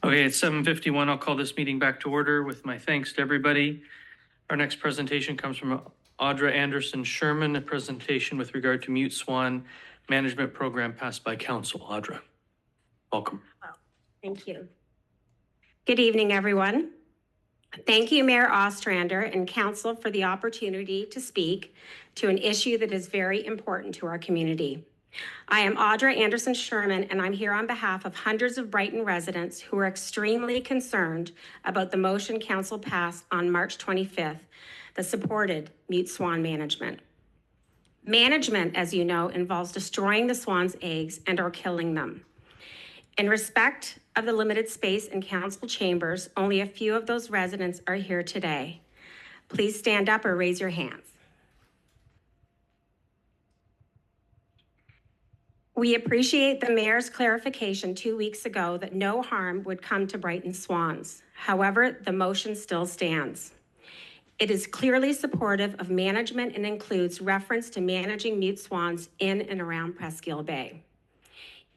Okay, it's 7:51. I'll call this meeting back to order with my thanks to everybody. Our next presentation comes from Audra Anderson Sherman, a presentation with regard to Mute Swan Management Program passed by Council. Audra, welcome. Thank you. Good evening, everyone. Thank you, Mayor Ostrander and Council, for the opportunity to speak to an issue that is very important to our community. I am Audra Anderson Sherman, and I'm here on behalf of hundreds of Brighton residents who are extremely concerned about the motion Council passed on March 25th that supported Mute Swan management. Management, as you know, involves destroying the swan's eggs and or killing them. In respect of the limited space in council chambers, only a few of those residents are here today. Please stand up or raise your hands. We appreciate the mayor's clarification 2 weeks ago that no harm would come to Brighton swans. However, the motion still stands. It is clearly supportive of management and includes reference to managing mute swans in and around Presqu'île Bay.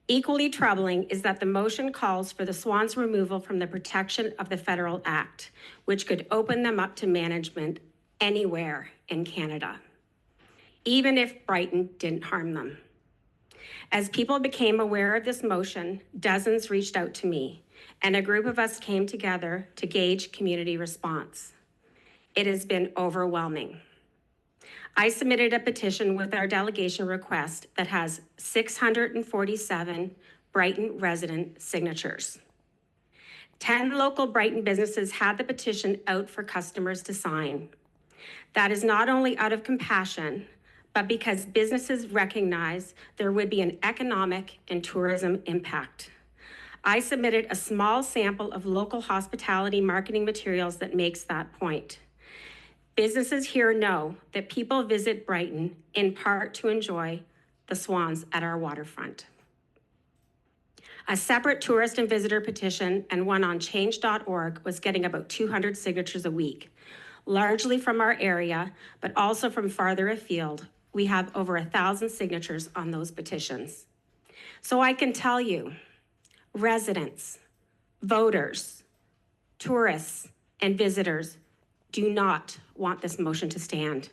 Equally troubling is that the motion calls for the swans' removal from the protection of the Federal Act, which could open them up to management anywhere in Canada, even if Brighton didn't harm them. As people became aware of this motion, dozens reached out to me, and a group of us came together to gauge community response. It has been overwhelming. I submitted a petition with our delegation request that has 647 Brighton resident signatures. 10 local Brighton businesses had the petition out for customers to sign. That is not only out of compassion, but because businesses recognize there would be an economic and tourism impact. I submitted a small sample of local hospitality marketing materials that makes that point. Businesses here know that people visit Brighton in part to enjoy the swans at our waterfront. A separate tourist and visitor petition and one on change.org was getting about 200 signatures a week, largely from our area, but also from farther afield. We have over 1,000 signatures on those petitions. So I can tell you, residents, voters, tourists, and visitors do not want this motion to stand.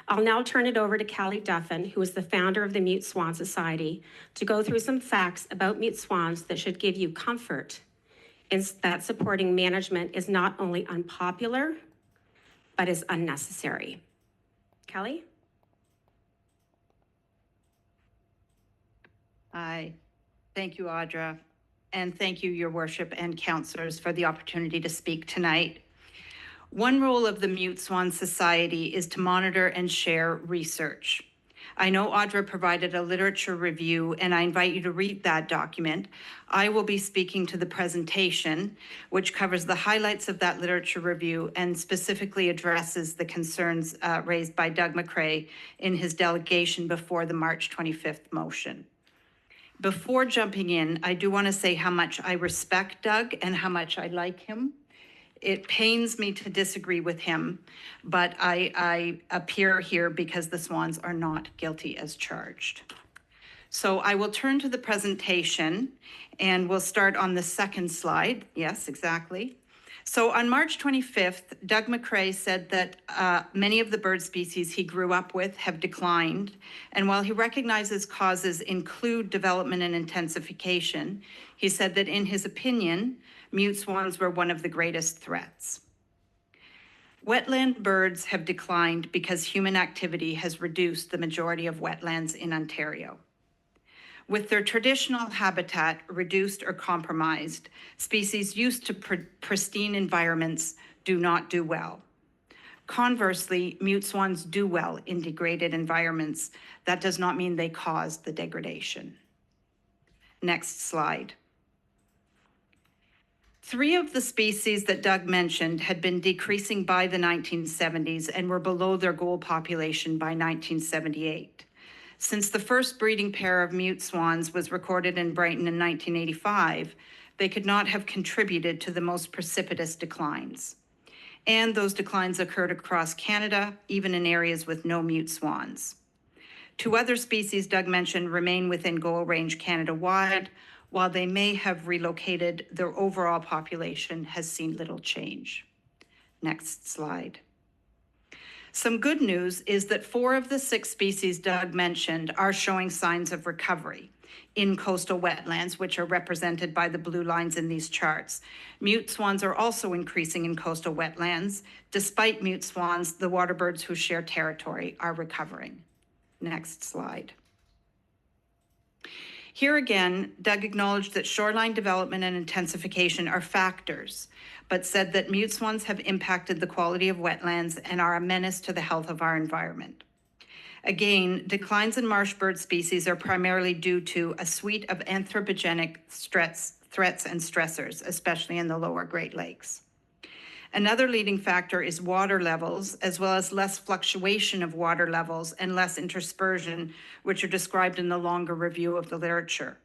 I'll now turn it over to Callie Duffin, who is the founder of the Mute Swan Society, to go through some facts about mute swans that should give you comfort in that supporting management is not only unpopular, but is unnecessary. Callie? Hi, thank you, Audra, and thank you, Your Worship and councillors, for the opportunity to speak tonight. One role of the Mute Swan Society is to monitor and share research. I know Audra provided a literature review, and I invite you to read that document. I will be speaking to the presentation, which covers the highlights of that literature review and specifically addresses the concerns raised by Doug McCrae in his delegation before the March 25th motion. Before jumping in, I do want to say how much I respect Doug and how much I like him. It pains me to disagree with him, but I appear here because the swans are not guilty as charged. So I will turn to the presentation and we'll start on the second slide. Yes, exactly. So on March 25th, Doug McCrae said that many of the bird species he grew up with have declined. And while he recognizes causes include development and intensification, he said that in his opinion, mute swans were one of the greatest threats. Wetland birds have declined because human activity has reduced the majority of wetlands in Ontario. With their traditional habitat reduced or compromised, species used to pristine environments do not do well. Conversely, mute swans do well in degraded environments. That does not mean they caused the degradation. Next slide. 3 of the species that Doug mentioned had been decreasing by the 1970s and were below their goal population by 1978. Since the first breeding pair of mute swans was recorded in Brighton in 1985, they could not have contributed to the most precipitous declines. And those declines occurred across Canada, even in areas with no mute swans. 2 other species Doug mentioned remain within goal range Canada-wide. While they may have relocated, their overall population has seen little change. Next slide. Some good news is that 4 of the 6 species Doug mentioned are showing signs of recovery in coastal wetlands, which are represented by the blue lines in these charts. Mute swans are also increasing in coastal wetlands. Despite mute swans, the water birds who share territory are recovering. Next slide. Here again, Doug acknowledged that shoreline development and intensification are factors, but said that mute swans have impacted the quality of wetlands and are a menace to the health of our environment. Again, declines in marsh bird species are primarily due to a suite of anthropogenic threats and stressors, especially in the lower Great Lakes. Another leading factor is water levels, as well as less fluctuation of water levels and less interspersion, which are described in the longer review of the literature.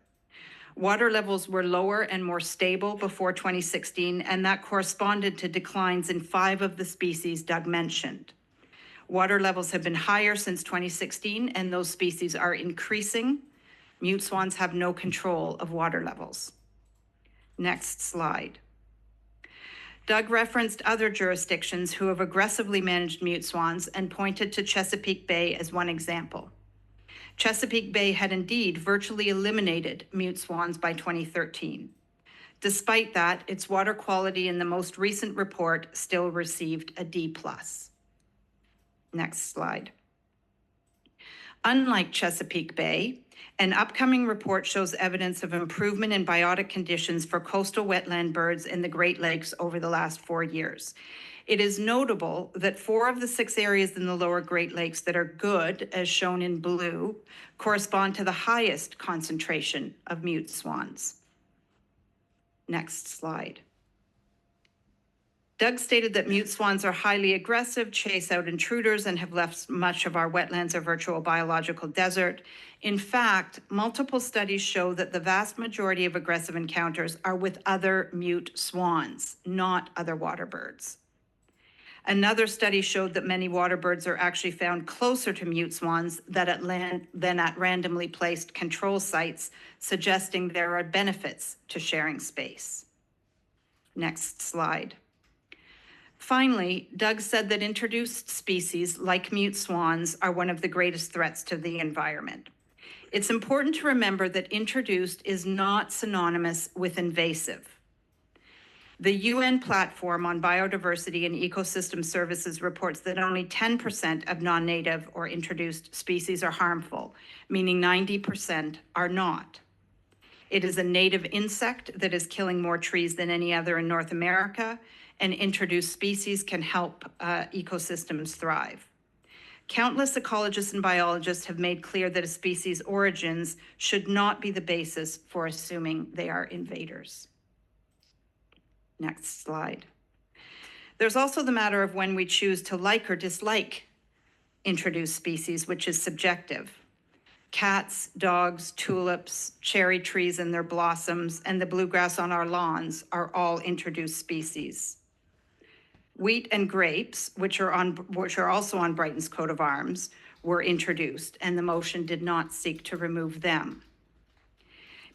Water levels were lower and more stable before 2016, and that corresponded to declines in 5 of the species Doug mentioned. Water levels have been higher since 2016, and those species are increasing. Mute swans have no control of water levels. Next slide. Doug referenced other jurisdictions who have aggressively managed mute swans and pointed to Chesapeake Bay as one example. Chesapeake Bay had indeed virtually eliminated mute swans by 2013. Despite that, its water quality in the most recent report still received a D+. Next slide. Unlike Chesapeake Bay, an upcoming report shows evidence of improvement in biotic conditions for coastal wetland birds in the Great Lakes over the last 4 years. It is notable that 4 of the 6 areas in the lower Great Lakes that are good, as shown in blue, correspond to the highest concentration of mute swans. Next slide. Doug stated that mute swans are highly aggressive, chase out intruders, and have left much of our wetlands a virtual biological desert. In fact, multiple studies show that the vast majority of aggressive encounters are with other mute swans, not other water birds. Another study showed that many water birds are actually found closer to mute swans than at randomly placed control sites, suggesting there are benefits to sharing space. Next slide. Finally, Doug said that introduced species like mute swans are one of the greatest threats to the environment. It's important to remember that introduced is not synonymous with invasive. The UN platform on biodiversity and ecosystem services reports that only 10% of non-native or introduced species are harmful, meaning 90% are not. It is a native insect that is killing more trees than any other in North America, and introduced species can help ecosystems thrive. Countless ecologists and biologists have made clear that a species' origins should not be the basis for assuming they are invaders. Next slide. There's also the matter of when we choose to like or dislike introduced species, which is subjective. Cats, dogs, tulips, cherry trees and their blossoms, and the bluegrass on our lawns are all introduced species. Wheat and grapes, which are also on Brighton's coat of arms, were introduced, and the motion did not seek to remove them.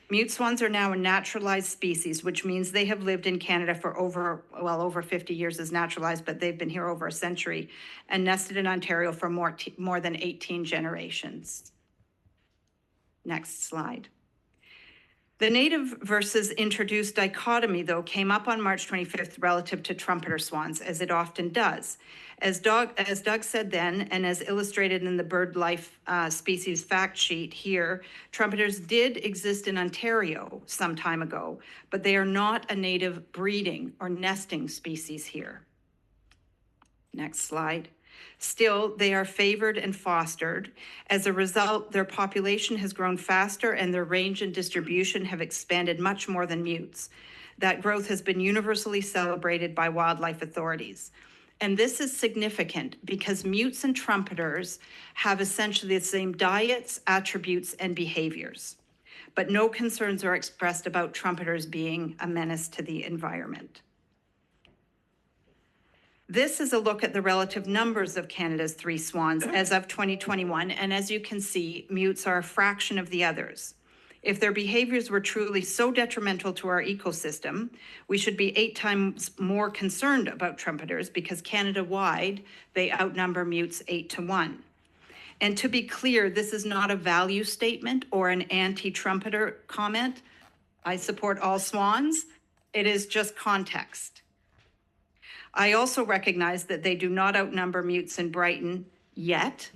Mute swans are now a naturalized species, which means they have lived in Canada for over 50 years as naturalized, but they've been here over a century, and nested in Ontario for more than 18 generations. Next slide. The native versus introduced dichotomy, though, came up on March 25th relative to trumpeter swans, as it often does. As Doug said then, and as illustrated in the bird life species fact sheet here, trumpeters did exist in Ontario some time ago, but they are not a native breeding or nesting species here. Next slide. Still, they are favored and fostered. As a result, their population has grown faster and their range and distribution have expanded much more than mutes. That growth has been universally celebrated by wildlife authorities. And this is significant because mutes and trumpeters have essentially the same diets, attributes, and behaviors. But no concerns are expressed about trumpeters being a menace to the environment. This is a look at the relative numbers of Canada's 3 swans as of 2021, and as you can see, mutes are a fraction of the others. If their behaviors were truly so detrimental to our ecosystem, we should be 8 times more concerned about trumpeters because Canada-wide, they outnumber mutes 8-1. And to be clear, this is not a value statement or an anti-trumpeter comment. I support all swans. It is just context. I also recognize that they do not outnumber mutes in Brighton yet,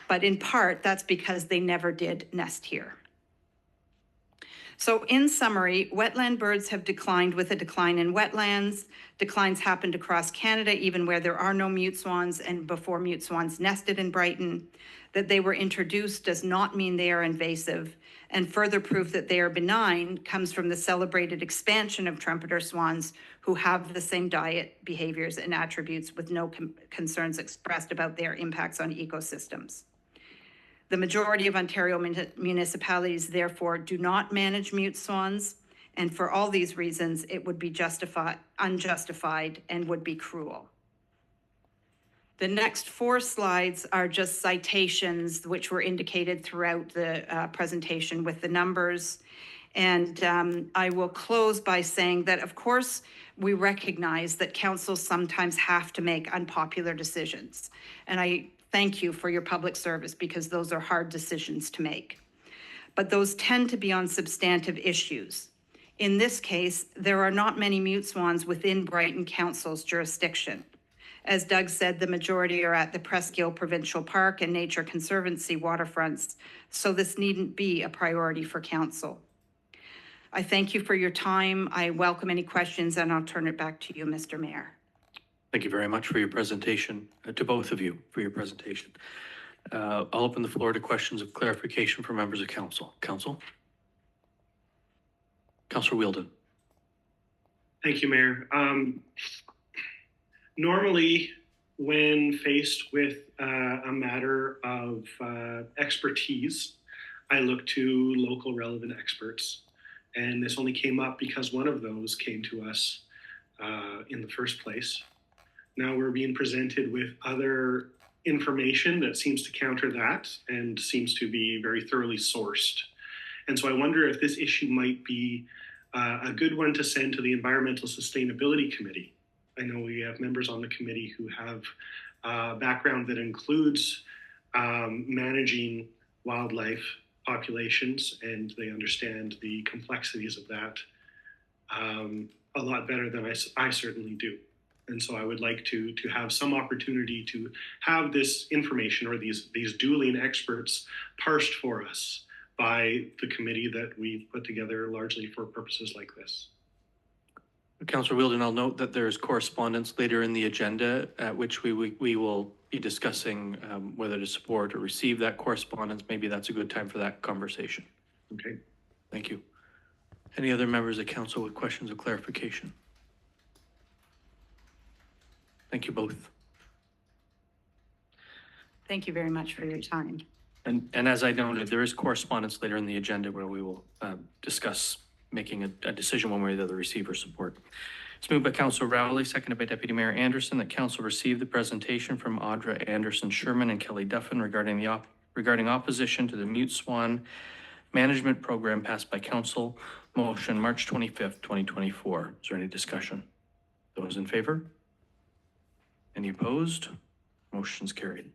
but in part, that's because they never did nest here. So in summary, wetland birds have declined with a decline in wetlands. Declines happened across Canada, even where there are no mute swans and before mute swans nested in Brighton. That they were introduced does not mean they are invasive, and further proof that they are benign comes from the celebrated expansion of trumpeter swans who have the same diet, behaviors, and attributes with no concerns expressed about their impacts on ecosystems. The majority of Ontario municipalities, therefore, do not manage mute swans, and for all these reasons, it would be unjustified and would be cruel. The next 4 slides are just citations which were indicated throughout the presentation with the numbers. And I will close by saying that, of course, we recognize that councils sometimes have to make unpopular decisions. And I thank you for your public service because those are hard decisions to make. But those tend to be on substantive issues. In this case, there are not many mute swans within Brighton Council's jurisdiction. As Doug said, the majority are at the Presqu'île Provincial Park and Nature Conservancy waterfronts, so this needn't be a priority for council. I thank you for your time. I welcome any questions, and I'll turn it back to you, Mr. Mayor. Thank you very much for your presentation, to both of you for your presentation. I'll open the floor to questions of clarification for members of council. Council? Councillor Wheeldon. Thank you, Mayor. Normally, when faced with a matter of expertise, I look to local relevant experts. And this only came up because one of those came to us in the first place. Now we're being presented with other information that seems to counter that and seems to be very thoroughly sourced. And so I wonder if this issue might be a good one to send to the Environmental Sustainability Committee. I know we have members on the committee who have a background that includes managing wildlife populations, and they understand the complexities of that a lot better than I certainly do. And so I would like to have some opportunity to have this information or these dueling experts parsed for us by the committee that we've put together largely for purposes like this. Councillor Wheeldon, I'll note that there is correspondence later in the agenda at which we will be discussing whether to support or receive that correspondence. Maybe that's a good time for that conversation. Okay. Thank you. Any other members of council with questions of clarification? Thank you both. Thank you very much for your time. And as I noted, there is correspondence later in the agenda where we will discuss making a decision one way or the other, receive or support. It's moved by Councillor Rowley, seconded by Deputy Mayor Anderson, that council receive the presentation from Audra Anderson Sherman and Kelly Duffin regarding opposition to the Mute Swan Management Program passed by council motion March 25th, 2024. Is there any discussion? Those in favor? Any opposed? Motion's carried.